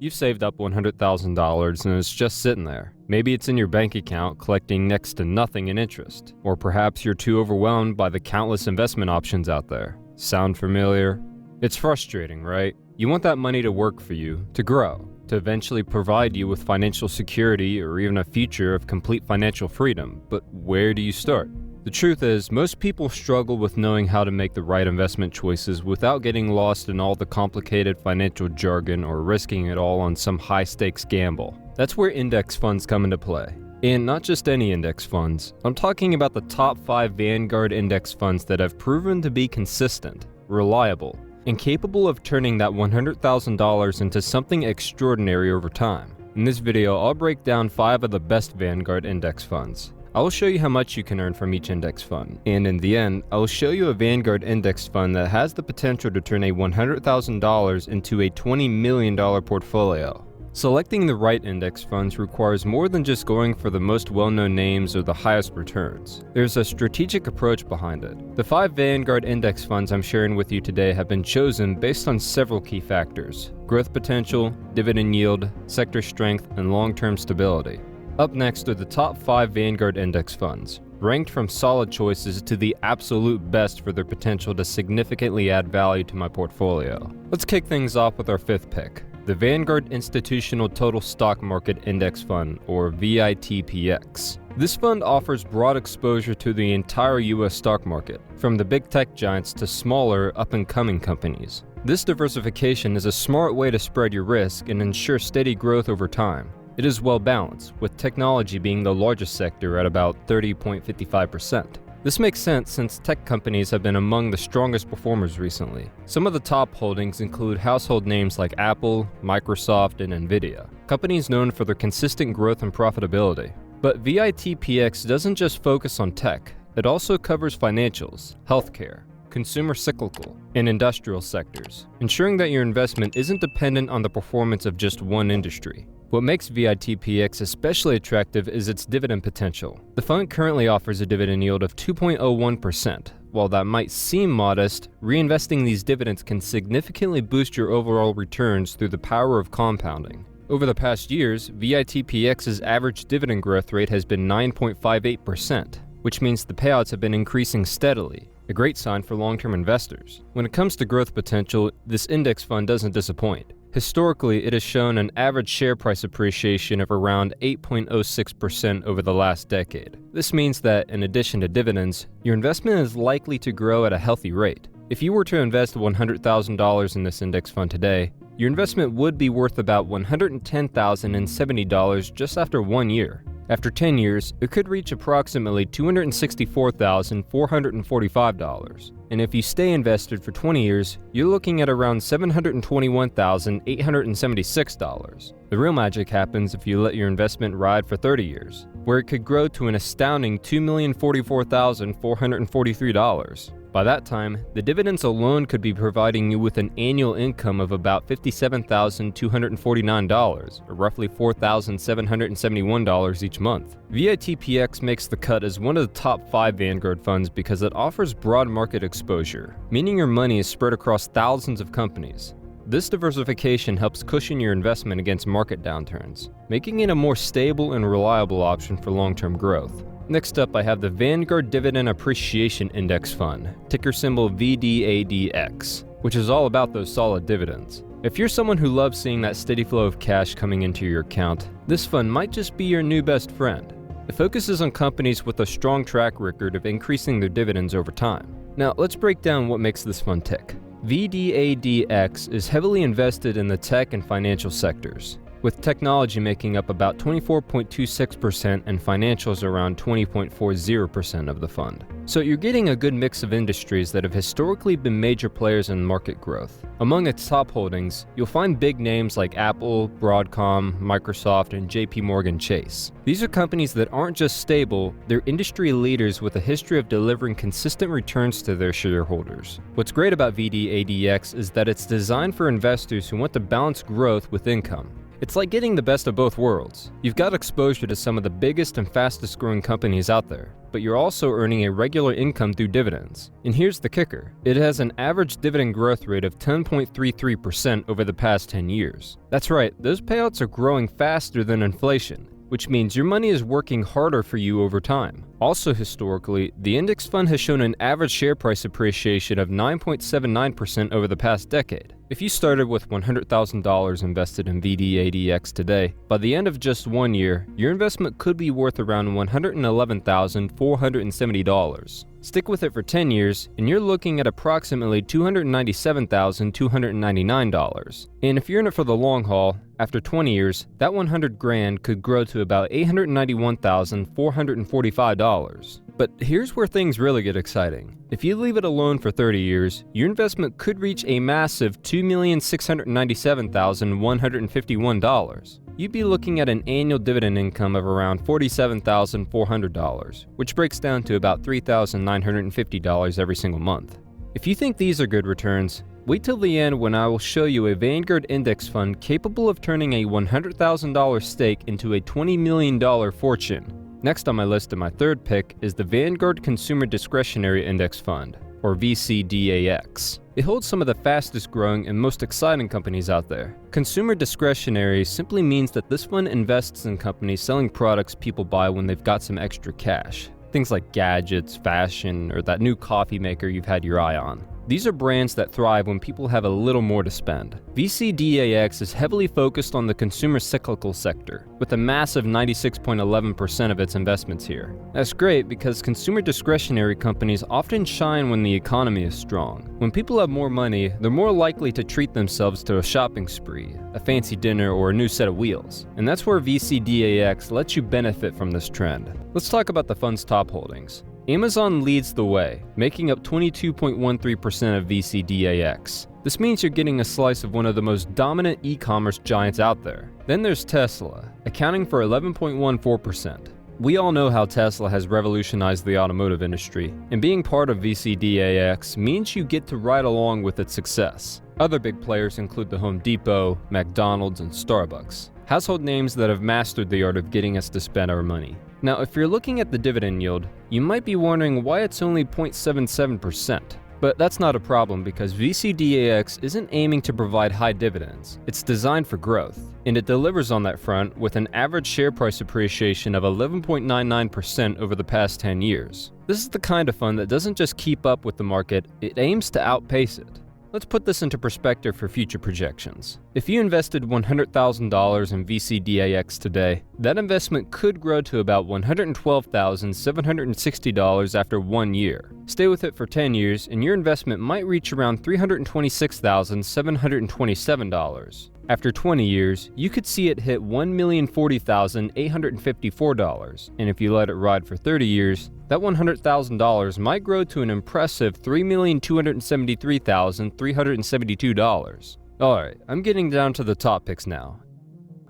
You've saved up $100,000 and it's just sitting there. Maybe it's in your bank account collecting next to nothing in interest. Or perhaps you're too overwhelmed by the countless investment options out there. Sound familiar? It's frustrating, right? You want that money to work for you, to grow, to eventually provide you with financial security or even a future of complete financial freedom. But where do you start? The truth is, most people struggle with knowing how to make the right investment choices without getting lost in all the complicated financial jargon or risking it all on some high-stakes gamble. That's where index funds come into play. And not just any index funds. I'm talking about the top 5 Vanguard index funds that have proven to be consistent, reliable, and capable of turning that $100,000 into something extraordinary over time. In this video, I'll break down 5 of the best Vanguard index funds. I will show you how much you can earn from each index fund, and in the end, I will show you a Vanguard index fund that has the potential to turn a $100,000 into a $20 million portfolio. Selecting the right index funds requires more than just going for the most well-known names or the highest returns. There's a strategic approach behind it. The 5 Vanguard index funds I'm sharing with you today have been chosen based on several key factors: growth potential, dividend yield, sector strength, and long-term stability. Up next are the top 5 Vanguard index funds, ranked from solid choices to the absolute best for their potential to significantly add value to my portfolio. Let's kick things off with our 5th pick, the Vanguard Institutional Total Stock Market Index Fund, or VITPX. This fund offers broad exposure to the entire US stock market, from the big tech giants to smaller, up-and-coming companies. This diversification is a smart way to spread your risk and ensure steady growth over time. It is well balanced, with technology being the largest sector at about 30.55%. This makes sense since tech companies have been among the strongest performers recently. Some of the top holdings include household names like Apple, Microsoft, and Nvidia, companies known for their consistent growth and profitability. But VITPX doesn't just focus on tech, it also covers financials, healthcare, consumer cyclical, and industrial sectors, ensuring that your investment isn't dependent on the performance of just one industry. What makes VITPX especially attractive is its dividend potential. The fund currently offers a dividend yield of 2.01%. While that might seem modest, reinvesting these dividends can significantly boost your overall returns through the power of compounding. Over the past years, VITPX's average dividend growth rate has been 9.58%, which means the payouts have been increasing steadily, a great sign for long-term investors. When it comes to growth potential, this index fund doesn't disappoint. Historically, it has shown an average share price appreciation of around 8.06% over the last decade. This means that, in addition to dividends, your investment is likely to grow at a healthy rate. If you were to invest $100,000 in this index fund today, your investment would be worth about $110,070 just after 1 year. After 10 years, it could reach approximately $264,445. And if you stay invested for 20 years, you're looking at around $721,876. The real magic happens if you let your investment ride for 30 years, where it could grow to an astounding $2,044,443. By that time, the dividends alone could be providing you with an annual income of about $57,249, or roughly $4,771 each month. VITPX makes the cut as one of the top 5 Vanguard funds because it offers broad market exposure, meaning your money is spread across thousands of companies. This diversification helps cushion your investment against market downturns, making it a more stable and reliable option for long-term growth. Next up, I have the Vanguard Dividend Appreciation Index Fund, ticker symbol VDADX, which is all about those solid dividends. If you're someone who loves seeing that steady flow of cash coming into your account, this fund might just be your new best friend. It focuses on companies with a strong track record of increasing their dividends over time. Now, let's break down what makes this fund tick. VDADX is heavily invested in the tech and financial sectors, with technology making up about 24.26% and financials around 20.40% of the fund. So you're getting a good mix of industries that have historically been major players in market growth. Among its top holdings, you'll find big names like Apple, Broadcom, Microsoft, and JP Chase. These are companies that aren't just stable, they're industry leaders with a history of delivering consistent returns to their shareholders. What's great about VDADX is that it's designed for investors who want to balance growth with income. It's like getting the best of both worlds. You've got exposure to some of the biggest and fastest growing companies out there, but you're also earning a regular income through dividends. And here's the kicker. It has an average dividend growth rate of 10.33% over the past 10 years. That's right, those payouts are growing faster than inflation, which means your money is working harder for you over time. Also historically, the index fund has shown an average share price appreciation of 9.79% over the past decade. If you started with $100,000 invested in VDADX today, by the end of just 1 year, your investment could be worth around $111,470. Stick with it for 10 years, and you're looking at approximately $297,299. And if you're in it for the long haul, after 20 years, that $100,000 could grow to about $891,445. But here's where things really get exciting. If you leave it alone for 30 years, your investment could reach a massive $2,697,151. You'd be looking at an annual dividend income of around $47,400, which breaks down to about $3,950 every single month. If you think these are good returns, wait till the end when I will show you a Vanguard index fund capable of turning a $100,000 stake into a $20 million fortune. Next on my list and my third pick is the Vanguard Consumer Discretionary Index Fund, or VCDAX. It holds some of the fastest growing and most exciting companies out there. Consumer discretionary simply means that this fund invests in companies selling products people buy when they've got some extra cash. Things like gadgets, fashion, or that new coffee maker you've had your eye on. These are brands that thrive when people have a little more to spend. VCDAX is heavily focused on the consumer cyclical sector, with a massive 96.11% of its investments here. That's great because consumer discretionary companies often shine when the economy is strong. When people have more money, they're more likely to treat themselves to a shopping spree, a fancy dinner, or a new set of wheels. And that's where VCDAX lets you benefit from this trend. Let's talk about the fund's top holdings. Amazon leads the way, making up 22.13% of VCDAX. This means you're getting a slice of one of the most dominant e-commerce giants out there. Then there's Tesla, accounting for 11.14%. We all know how Tesla has revolutionized the automotive industry, and being part of VCDAX means you get to ride along with its success. Other big players include the Home Depot, McDonald's, and Starbucks. Household names that have mastered the art of getting us to spend our money. Now, if you're looking at the dividend yield, you might be wondering why it's only 0.77%. But that's not a problem because VCDAX isn't aiming to provide high dividends. It's designed for growth, and it delivers on that front with an average share price appreciation of 11.99% over the past 10 years. This is the kind of fund that doesn't just keep up with the market, it aims to outpace it. Let's put this into perspective for future projections. If you invested $100,000 in VCDAX today, that investment could grow to about $112,760 after 1 year. Stay with it for 10 years, and your investment might reach around $326,727. After 20 years, you could see it hit $1,040,854, and if you let it ride for 30 years, that $100,000 might grow to an impressive $3,273,372. Alright, I'm getting down to the top picks now.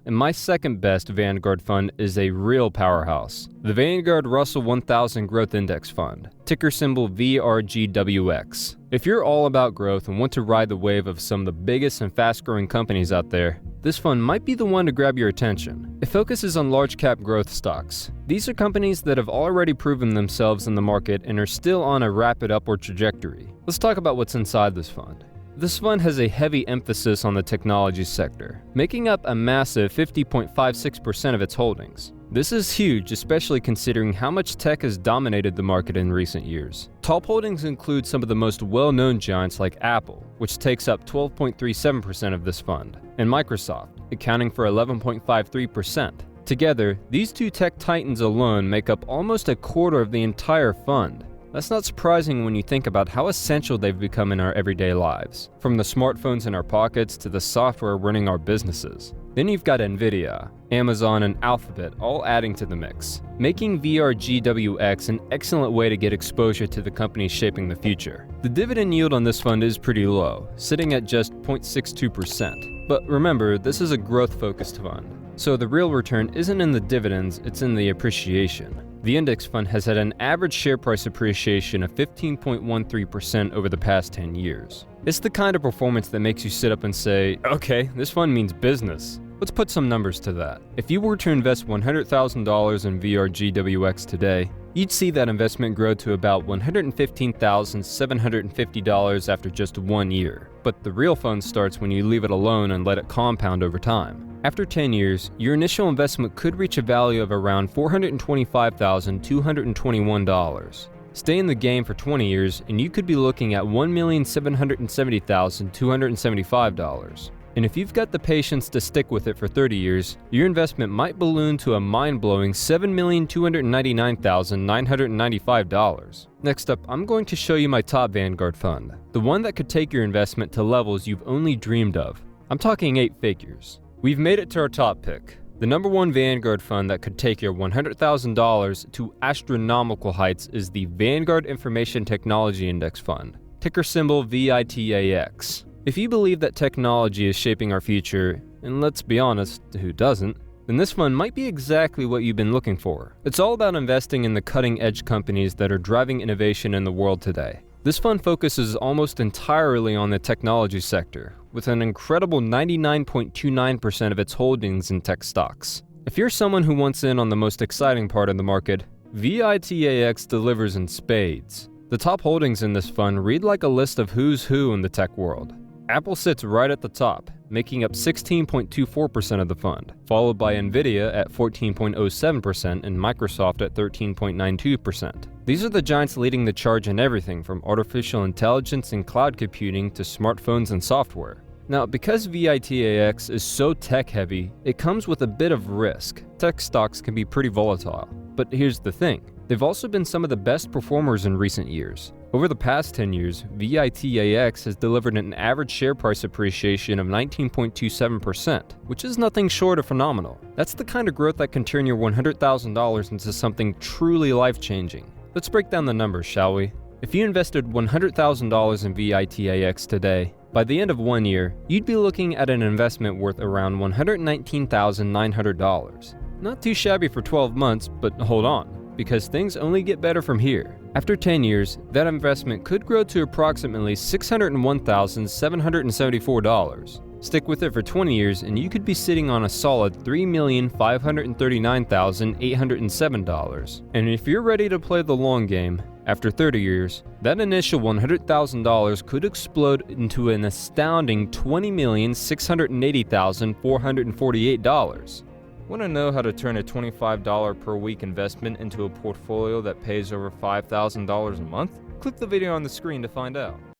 And my second best Vanguard fund is a real powerhouse, the Vanguard Russell 1000 Growth Index Fund, ticker symbol VRGWX. If you're all about growth and want to ride the wave of some of the biggest and fast-growing companies out there, this fund might be the one to grab your attention. It focuses on large-cap growth stocks. These are companies that have already proven themselves in the market and are still on a rapid upward trajectory. Let's talk about what's inside this fund. This fund has a heavy emphasis on the technology sector, making up a massive 50.56% of its holdings. This is huge, especially considering how much tech has dominated the market in recent years. Top holdings include some of the most well-known giants like Apple, which takes up 12.37% of this fund, and Microsoft, accounting for 11.53%. Together, these two tech titans alone make up almost a quarter of the entire fund. That's not surprising when you think about how essential they've become in our everyday lives, from the smartphones in our pockets to the software running our businesses. Then you've got Nvidia, Amazon, and Alphabet all adding to the mix, making VRGWX an excellent way to get exposure to the companies shaping the future. The dividend yield on this fund is pretty low, sitting at just 0.62%. But remember, this is a growth-focused fund, so the real return isn't in the dividends, it's in the appreciation. The index fund has had an average share price appreciation of 15.13% over the past 10 years. It's the kind of performance that makes you sit up and say, okay, this fund means business. Let's put some numbers to that. If you were to invest $100,000 in VRGWX today, you'd see that investment grow to about $115,750 after just 1 year. But the real fun starts when you leave it alone and let it compound over time. After 10 years, your initial investment could reach a value of around $425,221. Stay in the game for 20 years and you could be looking at $1,770,275. And if you've got the patience to stick with it for 30 years, your investment might balloon to a mind-blowing $7,299,995. Next up, I'm going to show you my top Vanguard fund, the one that could take your investment to levels you've only dreamed of. I'm talking 8 figures. We've made it to our top pick. The number one Vanguard fund that could take your $100,000 to astronomical heights is the Vanguard Information Technology Index Fund, ticker symbol VITAX. If you believe that technology is shaping our future, and let's be honest, who doesn't, then this fund might be exactly what you've been looking for. It's all about investing in the cutting-edge companies that are driving innovation in the world today. This fund focuses almost entirely on the technology sector, with an incredible 99.29% of its holdings in tech stocks. If you're someone who wants in on the most exciting part of the market, VITAX delivers in spades. The top holdings in this fund read like a list of who's who in the tech world. Apple sits right at the top, making up 16.24% of the fund, followed by Nvidia at 14.07% and Microsoft at 13.92%. These are the giants leading the charge in everything from artificial intelligence and cloud computing to smartphones and software. Now, because VITAX is so tech-heavy, it comes with a bit of risk. Tech stocks can be pretty volatile. But here's the thing, they've also been some of the best performers in recent years. Over the past 10 years, VITAX has delivered an average share price appreciation of 19.27%, which is nothing short of phenomenal. That's the kind of growth that can turn your $100,000 into something truly life-changing. Let's break down the numbers, shall we? If you invested $100,000 in VITAX today, by the end of 1 year, you'd be looking at an investment worth around $119,900. Not too shabby for 12 months, but hold on, because things only get better from here. After 10 years, that investment could grow to approximately $601,774. Stick with it for 20 years and you could be sitting on a solid $3,539,807. And if you're ready to play the long game, after 30 years, that initial $100,000 could explode into an astounding $20,680,448. Want to know how to turn a $25 per week investment into a portfolio that pays over $5,000 a month? Click the video on the screen to find out.